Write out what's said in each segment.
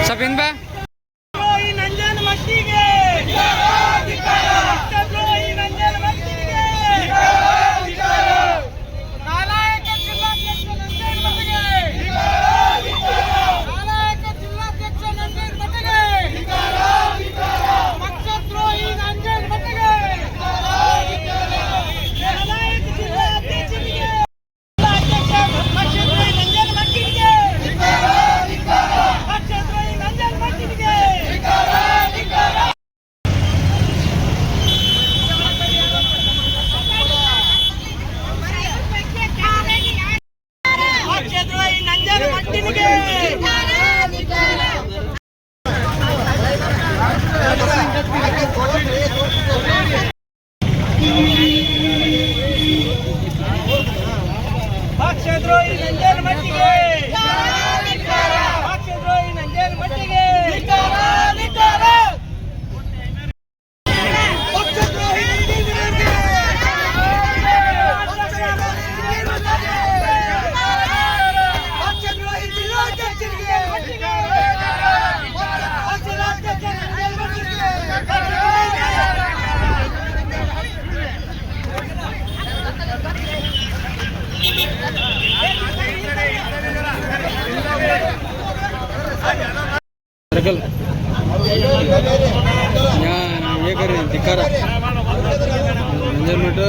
Sapin ba? ये कर धिक्कार ಅಂಜನ್ಬಿಟ್ಟು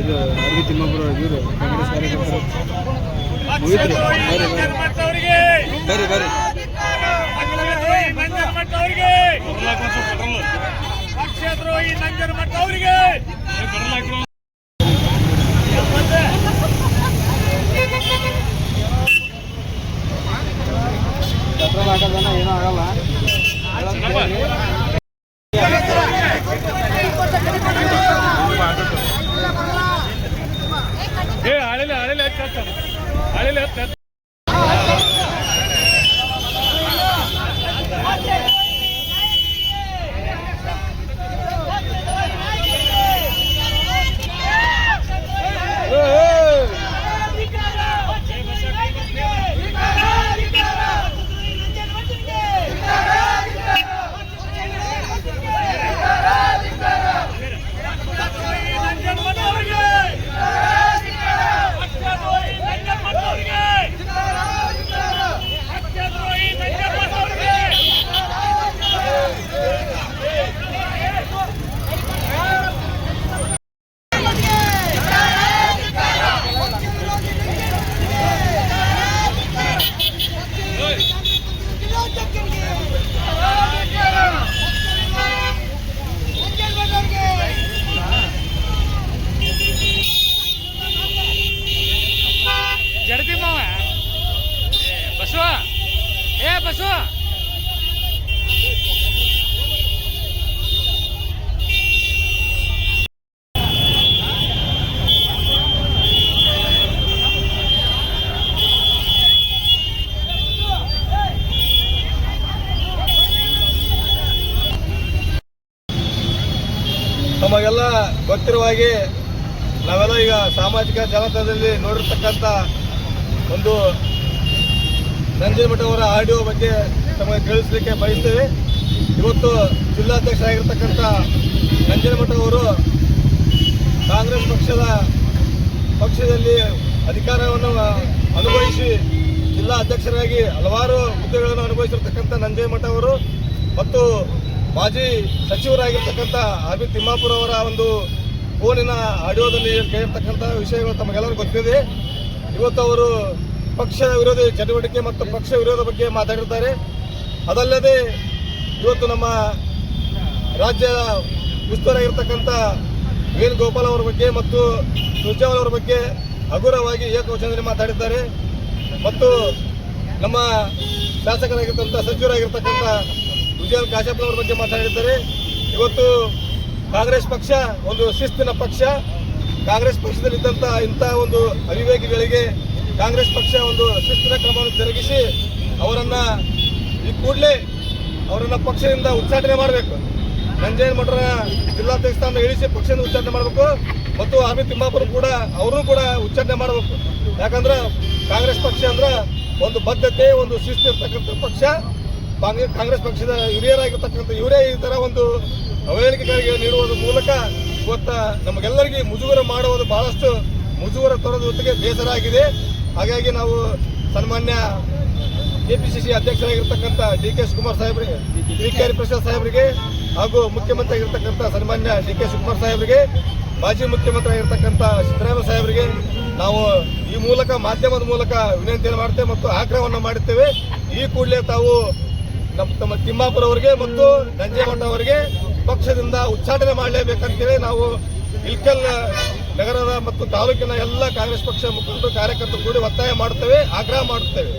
ಇದು ಅರ್ವಿ ತಿಮ್ಮಾಪುರ ಇವರು ಕಾಂಗ್ರೆಸ್ ಕಾರ್ಯಕರ್ತರು ಮುಗಿತ್ರಿ ಬರ್ರಿ ಬರ್ರಿ ಪಕ್ಷದ್ರೋಹಿ ನಂಜನಮಠ ಅವರಿಗೆ ಹಾಕೋದನ್ನ ಏನೂ ಆಗಲ್ಲ ನಮಗೆಲ್ಲ ಗೊತ್ತಿರುವ ಹಾಗೆ ನಾವೆಲ್ಲ ಈಗ ಸಾಮಾಜಿಕ ಜಾಲತಾಣದಲ್ಲಿ ನೋಡಿರ್ತಕ್ಕಂಥ ಒಂದು ನಂಜನಮಠ ಅವರ ಆಡಿಯೋ ಬಗ್ಗೆ ತಮಗೆ ತಿಳಿಸಲಿಕ್ಕೆ ಬಯಸ್ತೇವೆ. ಇವತ್ತು ಜಿಲ್ಲಾಧ್ಯಕ್ಷರಾಗಿರ್ತಕ್ಕಂಥ ನಂಜನಮಠ ಅವರು ಕಾಂಗ್ರೆಸ್ ಪಕ್ಷದಲ್ಲಿ ಅಧಿಕಾರವನ್ನು ಅನುಭವಿಸಿ ಜಿಲ್ಲಾ ಅಧ್ಯಕ್ಷರಾಗಿ ಹಲವಾರು ಹುದ್ದೆಗಳನ್ನು ಅನುಭವಿಸಿರ್ತಕ್ಕಂಥ ನಂಜನಮಠ ಅವರು ಮತ್ತು ಮಾಜಿ ಸಚಿವರಾಗಿರ್ತಕ್ಕಂಥ ಅರ್ವಿ ತಿಮ್ಮಾಪುರ ಅವರ ಒಂದು ಫೋನಿನ ಆಡಿಯೋದಲ್ಲಿ ಕೇಳಿರ್ತಕ್ಕಂಥ ವಿಷಯಗಳು ತಮಗೆಲ್ಲರೂ ಗೊತ್ತಿದೆ. ಇವತ್ತು ಅವರು ಪಕ್ಷ ವಿರೋಧಿ ಚಟುವಟಿಕೆ ಮತ್ತು ಪಕ್ಷ ವಿರೋಧ ಬಗ್ಗೆ ಮಾತಾಡಿರ್ತಾರೆ. ಅದಲ್ಲದೆ ಇವತ್ತು ನಮ್ಮ ರಾಜ್ಯ ಉಸ್ತುವಾರಿಯಾಗಿರ್ತಕ್ಕಂಥ ವೇಣುಗೋಪಾಲ್ ಅವರ ಬಗ್ಗೆ ಮತ್ತು ಸುರ್ಜೇವಾಲ ಅವರ ಬಗ್ಗೆ ಹಗುರವಾಗಿ ಏಕವಚನದಲ್ಲಿ ಮಾತಾಡಿದ್ದಾರೆ. ಮತ್ತು ನಮ್ಮ ಶಾಸಕರಾಗಿರ್ತಕ್ಕಂಥ ಸಚಿವರಾಗಿರ್ತಕ್ಕಂಥ ವಿಜಯ್ ಕಾಶಪ್ಪ ಅವರ ಬಗ್ಗೆ ಮಾತಾಡಿದ್ದಾರೆ. ಇವತ್ತು ಕಾಂಗ್ರೆಸ್ ಪಕ್ಷ ಒಂದು ಶಿಸ್ತಿನ ಪಕ್ಷ. ಕಾಂಗ್ರೆಸ್ ಪಕ್ಷದಲ್ಲಿದ್ದಂಥ ಇಂಥ ಒಂದು ಅವಿವೇಕಿಗಳಿಗೆ ಕಾಂಗ್ರೆಸ್ ಪಕ್ಷ ಒಂದು ಶಿಸ್ತಿನ ಕ್ರಮವನ್ನು ಜರುಗಿಸಿ ಅವರನ್ನು ಈ ಕೂಡಲೇ ಅವರನ್ನು ಪಕ್ಷದಿಂದ ಉಚ್ಚಾಟನೆ ಮಾಡಬೇಕು. ನಂಜನಮಠರ ಜಿಲ್ಲಾಧ್ಯಕ್ಷ ಸ್ಥಾನ ಇಳಿಸಿ ಪಕ್ಷದಿಂದ ಉಚ್ಚಾಟನೆ ಮಾಡಬೇಕು ಮತ್ತು ಅರ್ವಿ ತಿಮ್ಮಾಪುರ ಕೂಡ ಅವ್ರನ್ನೂ ಕೂಡ ಉಚ್ಚಾಟನೆ ಮಾಡಬೇಕು. ಯಾಕಂದ್ರೆ ಕಾಂಗ್ರೆಸ್ ಪಕ್ಷ ಅಂದ್ರೆ ಒಂದು ಬದ್ಧತೆ, ಒಂದು ಶಿಸ್ತು ಇರ್ತಕ್ಕಂಥ ಪಕ್ಷ. ಕಾಂಗ್ರೆಸ್ ಪಕ್ಷದ ಹಿರಿಯರಾಗಿರ್ತಕ್ಕಂಥ ಇವರೇ ಈ ತರ ಒಂದು ಅವಹೇಳಿಕೆಗಳಿಗೆ ನೀಡುವುದರ ಮೂಲಕ ಇವತ್ತ ನಮಗೆಲ್ಲರಿಗೆ ಮುಜುಗರ ಮಾಡುವುದು ಬಹಳಷ್ಟು ಮುಜುಗರ ತರೋದ್ರ ಜೊತೆಗೆ ಬೇಸರ ಆಗಿದೆ. ಹಾಗಾಗಿ ನಾವು ಸನ್ಮಾನ್ಯ ಕೆಪಿಸಿಸಿ ಅಧ್ಯಕ್ಷರಾಗಿರ್ತಕ್ಕಂಥ ಡಿ.ಕೆ. ಶಿವಕುಮಾರ್ ಸಾಹೇಬರಿಗೆ, ಡಿ.ಕೆ. ಪ್ರಸಾದ್ ಸಾಹೇಬರಿಗೆ ಹಾಗೂ ಮುಖ್ಯಮಂತ್ರಿ ಆಗಿರ್ತಕ್ಕಂಥ ಸನ್ಮಾನ್ಯ ಡಿ.ಕೆ. ಶಿವಕುಮಾರ್ ಸಾಹೇಬರಿಗೆ, ಮಾಜಿ ಮುಖ್ಯಮಂತ್ರಿ ಆಗಿರ್ತಕ್ಕಂಥ ಸಿದ್ದರಾಮಯ್ಯ ಸಾಹೇಬರಿಗೆ ನಾವು ಈ ಮೂಲಕ ಮಾಧ್ಯಮದ ಮೂಲಕ ವಿನಂತಿಯನ್ನು ಮಾಡ್ತೇವೆ ಮತ್ತು ಆಗ್ರಹವನ್ನು ಮಾಡುತ್ತೇವೆ. ಈ ಕೂಡಲೇ ತಾವು ತಮ್ಮ ತಿಮ್ಮಾಪುರ ಅವರಿಗೆ ಮತ್ತು ನಂಜೇಮಠ ಅವರಿಗೆ ಪಕ್ಷದಿಂದ ಉಚ್ಚಾಟನೆ ಮಾಡಲೇಬೇಕಂತೇಳಿ ನಾವು ಇಲ್ಕಲ್ ನಗರದ ಮತ್ತು ತಾಲೂಕಿನ ಎಲ್ಲ ಕಾಂಗ್ರೆಸ್ ಪಕ್ಷ ಮುಖಂಡರು ಕಾರ್ಯಕರ್ತರು ಕೂಡಿ ಒತ್ತಾಯ ಮಾಡುತ್ತೇವೆ, ಆಗ್ರಹ ಮಾಡುತ್ತೇವೆ.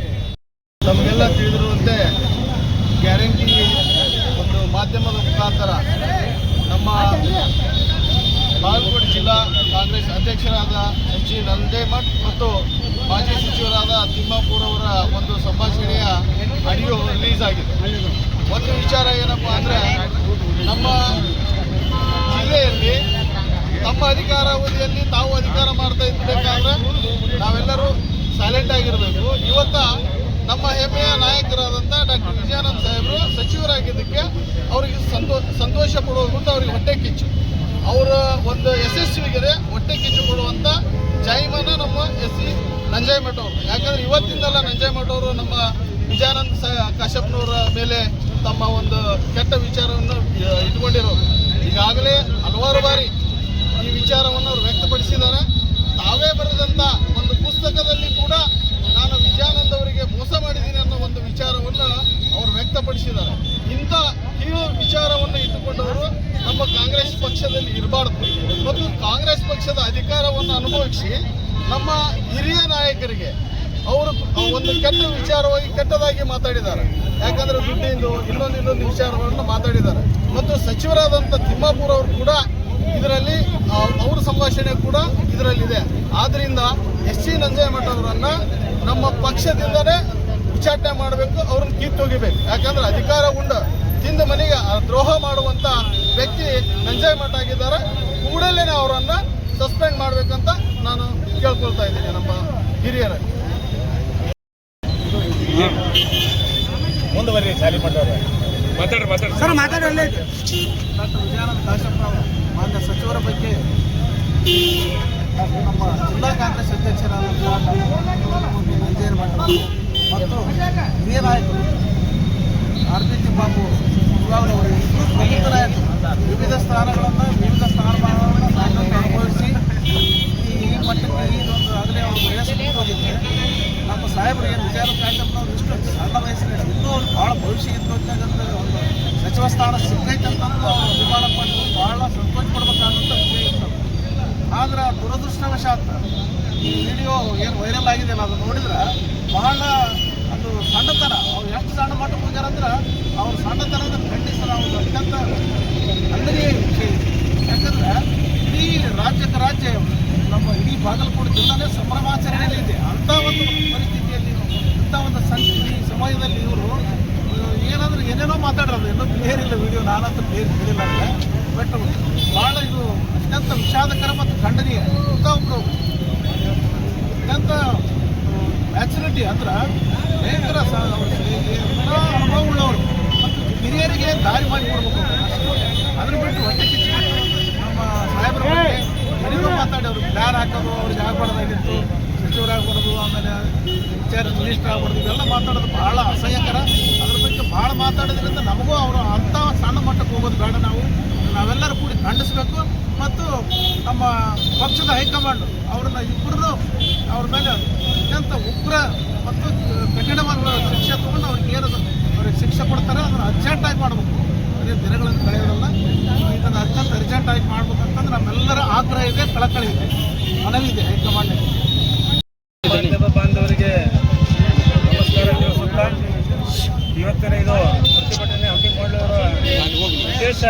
ನಮಗೆಲ್ಲ ತಿಳಿದಿರುವಂತೆ ಗ್ಯಾರಂಟಿ ಒಂದು ಮಾಧ್ಯಮದ ಮುಖಾಂತರ ನಮ್ಮ ಬಾಗಲಕೋಟೆ ಜಿಲ್ಲಾ ಕಾಂಗ್ರೆಸ್ ಅಧ್ಯಕ್ಷರಾದ ಎಚ್ ಜಿ ನಂಜೇಮಠ್ ಮತ್ತು ಮಾಜಿ ಸಚಿವರಾದ ತಿಮ್ಮಾಪುರ್ ಅವರ ಒಂದು ಸಂಭಾಷಣೆಯ ಆಡಿಯೋ ರಿಲೀಸ್ ಆಗಿದೆ. ಒಂದು ವಿಚಾರ ಏನಪ್ಪ ಅಂದರೆ, ನಮ್ಮ ಜಿಲ್ಲೆಯಲ್ಲಿ ತಮ್ಮ ಅಧಿಕಾರಾವಧಿಯಲ್ಲಿ ತಾವು ಅಧಿಕಾರ ಮಾಡ್ತಾ ಇದ್ದಬೇಕಾದ್ರೆ ನಾವೆಲ್ಲರೂ ಸೈಲೆಂಟ್ ಆಗಿರಬೇಕು. ಇವತ್ತ ನಮ್ಮ ಹೆಮ್ಮೆಯ ನಾಯಕರಾದಂಥ ಡಾಕ್ಟರ್ ವಿಜಯಾನಂದ ಸಾಹೇಬರು ಸಚಿವರಾಗಿದ್ದಕ್ಕೆ ಅವರಿಗೆ ಸಂತೋಷ ಪಡುವಂಥ ಅವರಿಗೆ ಹೊಟ್ಟೆ ಕಿಚ್ಚು, ಅವರ ಒಂದು ಯಶಸ್ವಿಗೆ ಹೊಟ್ಟೆ ಕಿಚ್ಚು ಕೊಡುವಂಥ ಜಾಯಿಮಾನ ನಮ್ಮ ಎಸ್ ಸಿ ನಂಜೇಮಠ ಅವರು. ಯಾಕಂದರೆ ಇವತ್ತಿಂದಲ್ಲ ನಂಜೇಮಠ ಅವರು ನಮ್ಮ ವಿಜಯಾನಂದ ಕಾಶ್ಯಪ್ನವರ ಮೇಲೆ ತಮ್ಮ ಒಂದು ಕೆಟ್ಟ ವಿಚಾರವನ್ನು ಇಟ್ಕೊಂಡಿರೋರು. ಈಗಾಗಲೇ ಹಲವಾರು ಬಾರಿ ಈ ವಿಚಾರವನ್ನು ಅವರು ವ್ಯಕ್ತಪಡಿಸಿದ್ದಾರೆ. ತಾವೇ ಬರೆದಂಥ ಒಂದು ಪುಸ್ತಕದಲ್ಲಿ ಕೂಡ ನಾನು ವಿಜಯಾನಂದ ಅವರಿಗೆ ಮೋಸ ಮಾಡಿದ್ದೀನಿ ಅನ್ನೋ ಒಂದು ವಿಚಾರವನ್ನು ಅವರು ವ್ಯಕ್ತಪಡಿಸಿದ್ದಾರೆ. ಇಂಥ ಕೀಳು ವಿಚಾರವನ್ನು ಇಟ್ಟುಕೊಂಡವರು ನಮ್ಮ ಕಾಂಗ್ರೆಸ್ ಪಕ್ಷದಲ್ಲಿ ಇರಬಾರ್ದು ಮತ್ತು ಕಾಂಗ್ರೆಸ್ ಪಕ್ಷದ ಅಧಿಕಾರವನ್ನು ಅನುಭವಿಸಿ ನಮ್ಮ ಹಿರಿಯ ನಾಯಕರಿಗೆ ಅವರು ಒಂದು ಕೆಟ್ಟ ವಿಚಾರವಾಗಿ ಕೆಟ್ಟದಾಗಿ ಮಾತಾಡಿದ್ದಾರೆ. ಯಾಕಂದರೆ ದುಡ್ಡಿಂದು ಇನ್ನೊಂದು ವಿಚಾರಗಳನ್ನು ಮಾತಾಡಿದ್ದಾರೆ. ಮತ್ತು ಸಚಿವರಾದಂಥ ತಿಮ್ಮಾಪುರ ಅವರು ಕೂಡ ಇದರಲ್ಲಿ ಅವರ ಸಂಭಾಷಣೆ ಕೂಡ ಇದರಲ್ಲಿದೆ. ಆದ್ದರಿಂದ ಎಸ್ ಸಿ ನಂಜೇಮಠ ಅವರನ್ನು ನಮ್ಮ ಪಕ್ಷದಿಂದಲೇ ಉಚ್ಚಾಟನೆ ಮಾಡಬೇಕು, ಅವ್ರನ್ನ ಕಿತ್ತೊಗಿಬೇಕು. ಯಾಕಂದ್ರೆ ಅಧಿಕಾರ ಉಂಡು ತಿಂದ ಮನೆಗೆ ದ್ರೋಹ ಮಾಡುವಂಥ ವ್ಯಕ್ತಿ ನಂಜೇಮಠ ಆಗಿದ್ದಾರೆ. ಕೂಡಲೇ ಅವರನ್ನು ಸಸ್ಪೆಂಡ್ ಮಾಡಬೇಕಂತ ನಾನು ಕೇಳ್ಕೊಳ್ತಾ ಇದ್ದೀನಿ ನಮ್ಮ ಹಿರಿಯರ. ಮುಂದುವರಿ ಚಾಲಿ ಮಾಡೋರು ಮಾತಾಡ್ರಿ ಸರ್, ಮಾತಾಡಲ್ಲ. ಡಾಕ್ಟರ್ ವಿಜಯಾನಂದ ಕಾಶ್ಯಪ್ ಮಾನ್ಯ ಸಚಿವರ ಬಗ್ಗೆ ನಮ್ಮ ಜಿಲ್ಲಾ ಕಾಂಗ್ರೆಸ್ ಅಧ್ಯಕ್ಷರಾದಂಥ ನಂಜೇಮಠ ಮತ್ತು ಹಿರಿಯ ನಾಯಕರು ಆರ್.ಬಿ. ತಿಮ್ಮಾಪುರ್ ಅವರು ಪ್ರಮುಖ ನಾಯಕರು ವಿವಿಧ ಸ್ಥಾನಮಾನಗಳನ್ನು ಅನುಭವಿಸಿ ಈ ಮಟ್ಟಕ್ಕೆ ಇದೊಂದು ಆಗಲೇ ಅವರು ವಯಸ್ಸಿಗೆ ನಮ್ಮ ಸಾಹೇಬರು ಏನು ವಿಜಯಾನಂದ ಕಾಶ್ಯಪ್ನವ್ರು ಇಷ್ಟು ಸಣ್ಣ ವಯಸ್ಸಿನಲ್ಲಿ ಇನ್ನೂ ಅವ್ರು ಭಾಳ ಭವಿಷ್ಯ ಇದ್ದೋಗ್ತಕ್ಕಂಥ ಒಂದು ಸಚಿವ ಸ್ಥಾನ ಸಿಕ್ಕೈತಂತಂದು ಅವರು ಅಭಿಮಾನ ಪಟ್ಟು ಭಾಳ ಸಂತೋಷ ಪಡ್ಬೇಕಾದಂಥ ವಿಷಯ ಇತ್ತು. ಆದ್ರೆ ದುರದೃಷ್ಟವಶಾತ್ ಈ ವಿಡಿಯೋ ಏನು ವೈರಲ್ ಆಗಿದೆ ಅದು ನೋಡಿದ್ರೆ ಬಹಳ ಅದು ಸಣ್ಣತನ, ಅವ್ರು ಎಷ್ಟು ಸಣ್ಣ ಮಟ್ಟಕ್ಕೆ ಹೋಗ್ಯಾರಂದ್ರೆ ಅವ್ರ ಸಣ್ಣತನದ ಖಂಡಿಸಿ ನಾವು ಅತ್ಯಂತ ಖಂಡನೀಯ ವಿಷಯ ಇದೆ. ಯಾಕಂದ್ರೆ ಇಡೀ ರಾಜ್ಯ ನಮ್ಮ ಇಡೀ ಬಾಗಲಕೋಟೆ ಜಿಲ್ಲಾನೇ ಸಂಭ್ರಮಾಚರಣೆಯಲ್ಲಿ ಇದೆ. ಅಂಥ ಒಂದು ಪರಿಸ್ಥಿತಿಯಲ್ಲಿ ಇಂಥ ಒಂದು ಈ ಸಮಯದಲ್ಲಿ ಇವರು ಏನಂದ್ರೆ ಏನೇನೋ ಮಾತಾಡೋದು, ಏನೋ ಕ್ಲಿಯರ್ ಇಲ್ಲ ವಿಡಿಯೋ, ನಾನಂತೂ ಕ್ಲಿಯರ್ ಹೇಳಿಲ್ಲ ಅಂದರೆ. ಬಟ್ ಭಾಳ ಇದು ಅತ್ಯಂತ ವಿಷಾದಕರ ಮತ್ತು ಖಂಡನೀಯ. ಇಂಥ ಒಬ್ಬರು ಅತ್ಯಂತ ಮ್ಯಾಚುರಿಟಿ ಅಂದ್ರೆ ಭಯಂಕರ ಅನುಭವ ಉಳ್ಳವರು ಮತ್ತು ಹಿರಿಯರಿಗೆ ದಾರಿ ಮಾಡಿಕೊಡ್ಬೇಕು. ಅದ್ರ ಬಿಟ್ಟು ಹೊಟ್ಟೆ ಕಿಚ್ಚು ನಮ್ಮ ಸಾಹೇಬರ ಬಗ್ಗೆ ಏನೇನೋ ಮಾತಾಡಿ ಅವ್ರಿಗೆ ಪ್ಲ್ಯಾನ್ ಹಾಕೋದು, ಅವ್ರಿಗೆ ಆಗಬಾರ್ದಾಗಿತ್ತು, ಸಚಿವರಾಗಬಾರ್ದು, ಆಮೇಲೆ ಮಿನಿಸ್ಟರ್ ಆಗ್ಬಾರ್ದು, ಇವೆಲ್ಲ ಮಾತಾಡೋದು ಭಾಳ ಅಸಹ್ಯಕರ. ಅದ್ರ ಬಗ್ಗೆ ಭಾಳ ಮಾತಾಡೋದ್ರಿಂದ ನಮಗೂ ಅವರು ಅಂಥ ಸಣ್ಣ ಮಟ್ಟಕ್ಕೆ ಹೋಗೋದು ಬೇಡ. ನಾವೆಲ್ಲರೂ ಕೂಡಿ ಖಂಡಿಸಬೇಕು ಮತ್ತು ನಮ್ಮ ಪಕ್ಷದ ಹೈಕಮಾಂಡ್ ಅವ್ರನ್ನ ಇಬ್ಬರು ಅವ್ರ ಮೇಲೆ ಅತ್ಯಂತ ಉಗ್ರ ಮತ್ತು ಕಠಿಣವಾದ ಶಿಕ್ಷೆ ತಗೊಂಡು ಅವ್ರಿಗೆ ಶಿಕ್ಷೆ ಕೊಡ್ತಾರೆ. ಅದನ್ನು ಅರ್ಜೆಂಟಾಗಿ ಮಾಡಬೇಕು, ಅದೇ ದಿನಗಳನ್ನು ಕಳೆಯೋದಲ್ಲ. ಇದನ್ನು ಅತ್ಯಂತ ಅರ್ಜೆಂಟಾಗಿ ಮಾಡ್ಬೇಕಂತಂದ್ರೆ ನಮ್ಮೆಲ್ಲರ ಆಗ್ರಹ ಇದೆ, ಕಳಕಳಿ ಇದೆ, ಮನವಿ ಇದೆ ಹೈಕಮಾಂಡ್. ಬಾಂಧವರಿಗೆ ನಮಸ್ಕಾರ ತಿಳಿಸುತ್ತಾ, ಇವತ್ತಿನ ಇದು ಪ್ರತಿಭಟನೆ ಹಮ್ಮಿಕೊಳ್ಳುವ ಉದ್ದೇಶ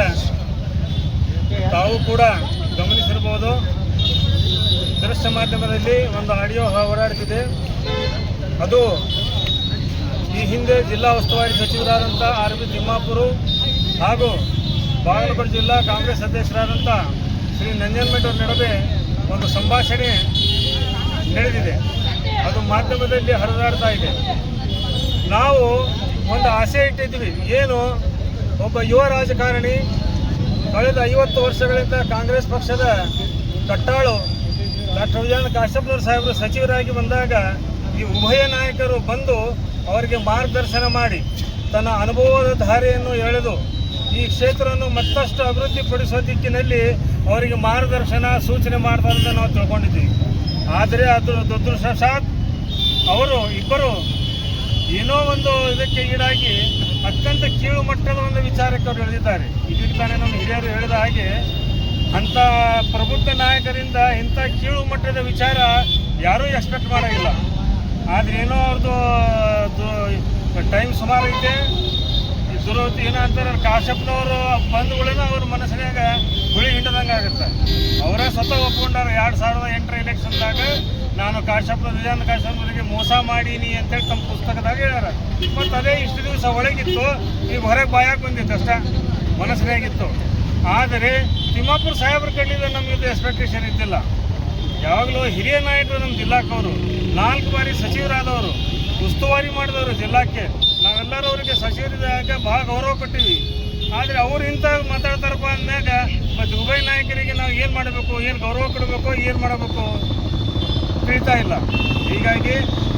ತಾವು ಕೂಡ ಗಮನಿಸಿರಬಹುದು. ದೃಶ್ಯ ಮಾಧ್ಯಮದಲ್ಲಿ ಒಂದು ಆಡಿಯೋ ಹೊರಡಿಸಿದೆ. ಅದು ಈ ಹಿಂದೆ ಜಿಲ್ಲಾ ಉಸ್ತುವಾರಿ ಸಚಿವರಾದಂಥ ಆರ್.ಬಿ. ತಿಮ್ಮಾಪುರು ಹಾಗೂ ಬಾಗಲಕೋಟೆ ಜಿಲ್ಲಾ ಕಾಂಗ್ರೆಸ್ ಅಧ್ಯಕ್ಷರಾದಂಥ ಶ್ರೀ ನಂಜೇಮಠ ಅವರ ನಡುವೆ ಒಂದು ಸಂಭಾಷಣೆ ನಡೆದಿದೆ. ಅದು ಮಾಧ್ಯಮದಲ್ಲಿ ಹರಿದಾಡ್ತಾ ಇದೆ. ನಾವು ಒಂದು ಆಸೆ ಇಟ್ಟಿದ್ವಿ. ಏನು, ಒಬ್ಬ ಯುವ ರಾಜಕಾರಣಿ ಕಳೆದ 50 ವರ್ಷಗಳಿಂದ ಕಾಂಗ್ರೆಸ್ ಪಕ್ಷದ ಕಟ್ಟಾಳು ಡಾಕ್ಟರ್ ವಿಜಯಾನಂದ ಕಾಶಪ್ಪನವರು ಸಾಹೇಬರು ಸಚಿವರಾಗಿ ಬಂದಾಗ ಈ ಉಭಯ ನಾಯಕರು ಬಂದು ಅವರಿಗೆ ಮಾರ್ಗದರ್ಶನ ಮಾಡಿ ತನ್ನ ಅನುಭವದ ಧಾರೆಯನ್ನು ಎಳೆದು ಈ ಕ್ಷೇತ್ರವನ್ನು ಮತ್ತಷ್ಟು ಅಭಿವೃದ್ಧಿಪಡಿಸುವ ದಿಕ್ಕಿನಲ್ಲಿ ಅವರಿಗೆ ಮಾರ್ಗದರ್ಶನ ಸೂಚನೆ ಮಾಡ್ತಾರೆ ಅಂತ ನಾವು ತಿಳ್ಕೊಂಡಿದ್ದೀವಿ. ಆದರೆ ಅದು ದುರದೃಷ್ಟವಶಾತ್ ಅವರು ಇಬ್ಬರು ಏನೋ ಒಂದು ಇದಕ್ಕೆ ಈಡಾಗಿ ಅತ್ಯಂತ ಕೀಳು ಮಟ್ಟದ ಒಂದು ವಿಚಾರಕ್ಕೆ ಅವರು ಎಳೆದಿದ್ದಾರೆ. ಇದಕ್ಕೆ ತಾನೇ ನಮ್ಮ ಹಿರಿಯರು ಹೇಳಿದ ಹಾಗೆ ಅಂಥ ಪ್ರಬುದ್ಧ ನಾಯಕರಿಂದ ಇಂಥ ಕೀಳು ಮಟ್ಟದ ವಿಚಾರ ಯಾರೂ ಎಕ್ಸ್ಪೆಕ್ಟ್ ಮಾಡೋಂಗಿಲ್ಲ. ಆದರೆ ಏನೋ ಅವ್ರದ್ದು ಟೈಮ್ ಸುಮಾರು ಐತೆ. ದುರವತಿ ಏನೋ ಅಂತಾರೆ, ಕಾಶಪ್ಪನವರು ಬಂಧುಗಳೇನೋ ಅವ್ರ ಮನಸ್ಸಿನಾಗ ಗುಳಿ ಹಿಂಡದಂಗೆ ಆಗುತ್ತೆ. ಅವರೇ ಸ್ವತಃ ಒಪ್ಕೊಂಡಾರ 2008 ಎಲೆಕ್ಷನ್ದಾಗ ನಾನು ವಿಜಯಾನಂದ ಕಾಶಪ್ಪನವರಿಗೆ ಮೋಸ ಮಾಡೀನಿ ಅಂತೇಳಿ ತಮ್ಮ ಪುಸ್ತಕದಾಗ ಹೇಳ್ಯಾರ. ಮತ್ತು ಅದೇ ಇಷ್ಟು ದಿವಸ ಒಳಗಿತ್ತು, ಈಗ ಹೊರಗೆ ಬಾಯಾಗಿ ಬಂದಿತ್ತು ಅಷ್ಟೇ, ಮನಸ್ಸಿನಾಗಿತ್ತು. ಆದರೆ ತಿಮ್ಮಾಪುರ ಸಾಹೇಬ್ರ ಕಡೆಯಿಂದ ನಮಗಿದು ಎಕ್ಸ್ಪೆಕ್ಟೇಷನ್ ಇದ್ದಿಲ್ಲ. ಯಾವಾಗಲೂ ಹಿರಿಯ ನಾಯಕರು ನಮ್ಮ ಜಿಲ್ಲಾಕ್ಕವರು 4 ಬಾರಿ ಸಚಿವರಾದವರು, ಉಸ್ತುವಾರಿ ಮಾಡಿದವರು ಜಿಲ್ಲಾಕ್ಕೆ. ನಾವೆಲ್ಲರೂ ಅವರಿಗೆ ಸಚಿವರಿದ್ದಾಗ ಭಾಳ ಗೌರವ ಕೊಟ್ಟಿವಿ. ಆದರೆ ಅವರು ಇಂಥ ಮಾತಾಡ್ತಾರಪ್ಪ ಅಂದಾಗ ಮತ್ತು ಉಭಯ ನಾಯಕರಿಗೆ ನಾವು ಏನು ಮಾಡಬೇಕು, ಏನು ಗೌರವ ಕೊಡಬೇಕು, ಏನು ಮಾಡಬೇಕು ತಿಳಿತಾ ಇಲ್ಲ. ಹೀಗಾಗಿ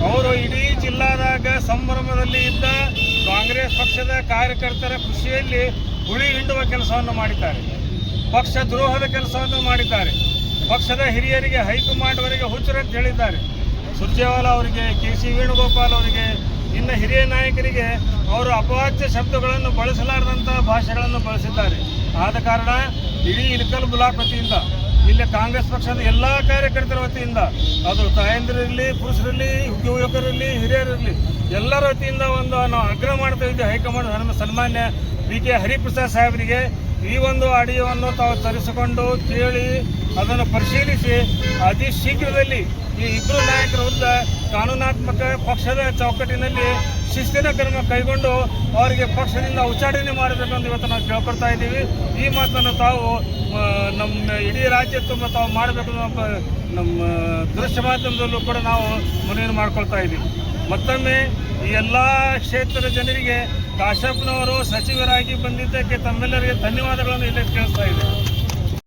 ಅವರು ಇಡೀ ಜಿಲ್ಲಾದಾಗ ಸಂಭ್ರಮದಲ್ಲಿ ಇದ್ದ ಕಾಂಗ್ರೆಸ್ ಪಕ್ಷದ ಕಾರ್ಯಕರ್ತರ ಖುಷಿಯಲ್ಲಿ ಹುಳಿ ಹಿಂಡುವ ಕೆಲಸವನ್ನು ಮಾಡಿದ್ದಾರೆ. ಪಕ್ಷ ದ್ರೋಹದ ಕೆಲಸವನ್ನು ಮಾಡಿದ್ದಾರೆ. ಪಕ್ಷದ ಹಿರಿಯರಿಗೆ ಹೈಕಮಾಂಡ್ವರೆಗೆ ಹುಚ್ಚರಂತ ಹೇಳಿದ್ದಾರೆ. ಸುರ್ಜೇವಾಲಾ ಅವರಿಗೆ, KC ವೇಣುಗೋಪಾಲ್ ಅವರಿಗೆ, ಇನ್ನು ಹಿರಿಯ ನಾಯಕರಿಗೆ ಅವರು ಅಪವಾಚ್ಯ ಶಬ್ದಗಳನ್ನು ಬಳಸಲಾರದಂಥ ಭಾಷೆಗಳನ್ನು ಬಳಸಿದ್ದಾರೆ. ಆದ ಕಾರಣ ಇಡೀ ಇಳಕಲ್ ಬ್ಲಾಕ್ ವತಿಯಿಂದ, ಇಲ್ಲಿ ಕಾಂಗ್ರೆಸ್ ಪಕ್ಷದ ಎಲ್ಲ ಕಾರ್ಯಕರ್ತರ ವತಿಯಿಂದ, ಅದು ತಾಯಂದಿರಿರಲಿ, ಪುರುಷರಲ್ಲಿ, ಯುವಕರಲ್ಲಿ, ಹಿರಿಯರಿರಲಿ, ಎಲ್ಲರ ವತಿಯಿಂದ ಒಂದು ನಾವು ಆಗ್ರಹ ಮಾಡ್ತಾ ಇದ್ದೀವಿ. ಹೈಕಮಾಂಡ್ ಸನ್ಮಾನ್ಯ BK ಹರಿಪ್ರಸಾದ್ ಸಾಹೇಬರಿಗೆ ಈ ಒಂದು ಆಡಿಯೋವನ್ನು ತಾವು ತರಿಸಿಕೊಂಡು ಕೇಳಿ ಅದನ್ನು ಪರಿಶೀಲಿಸಿ ಅತಿ ಶೀಘ್ರದಲ್ಲಿ ಈ ಇಬ್ಬರು ನಾಯಕರ ವಿರುದ್ಧ ಕಾನೂನಾತ್ಮಕ ಪಕ್ಷದ ಚೌಕಟ್ಟಿನಲ್ಲಿ ಶಿಸ್ತಿನ ಕ್ರಮ ಕೈಗೊಂಡು ಅವರಿಗೆ ಪಕ್ಷದಿಂದ ಉಚ್ಚಾಟನೆ ಮಾಡಬೇಕಂತ ಇವತ್ತು ನಾವು ಕೇಳ್ಕೊಳ್ತಾ ಇದ್ದೀವಿ. ಈ ಮಾತನ್ನು ತಾವು ನಮ್ಮ ಇಡೀ ರಾಜ್ಯ ತುಂಬ ತಾವು ಮಾಡಬೇಕು ನಮ್ಮ ದೃಶ್ಯ ಮಾಧ್ಯಮದಲ್ಲೂ ಕೂಡ ನಾವು ಮನವಿಯನ್ನು ಮಾಡ್ಕೊಳ್ತಾ ಇದ್ದೀವಿ. ಮತ್ತೊಮ್ಮೆ ಈ ಎಲ್ಲ ಕ್ಷೇತ್ರದ ಜನರಿಗೆ ಕಾಶಪ್ಪನವರು ಸಚಿವರಾಗಿ ಬಂದಿದ್ದಕ್ಕೆ ತಮ್ಮೆಲ್ಲರಿಗೆ ಧನ್ಯವಾದಗಳನ್ನು ಇಲ್ಲಿ ತಿಳಿಸ್ತಾ ಇದ್ದೇವೆ.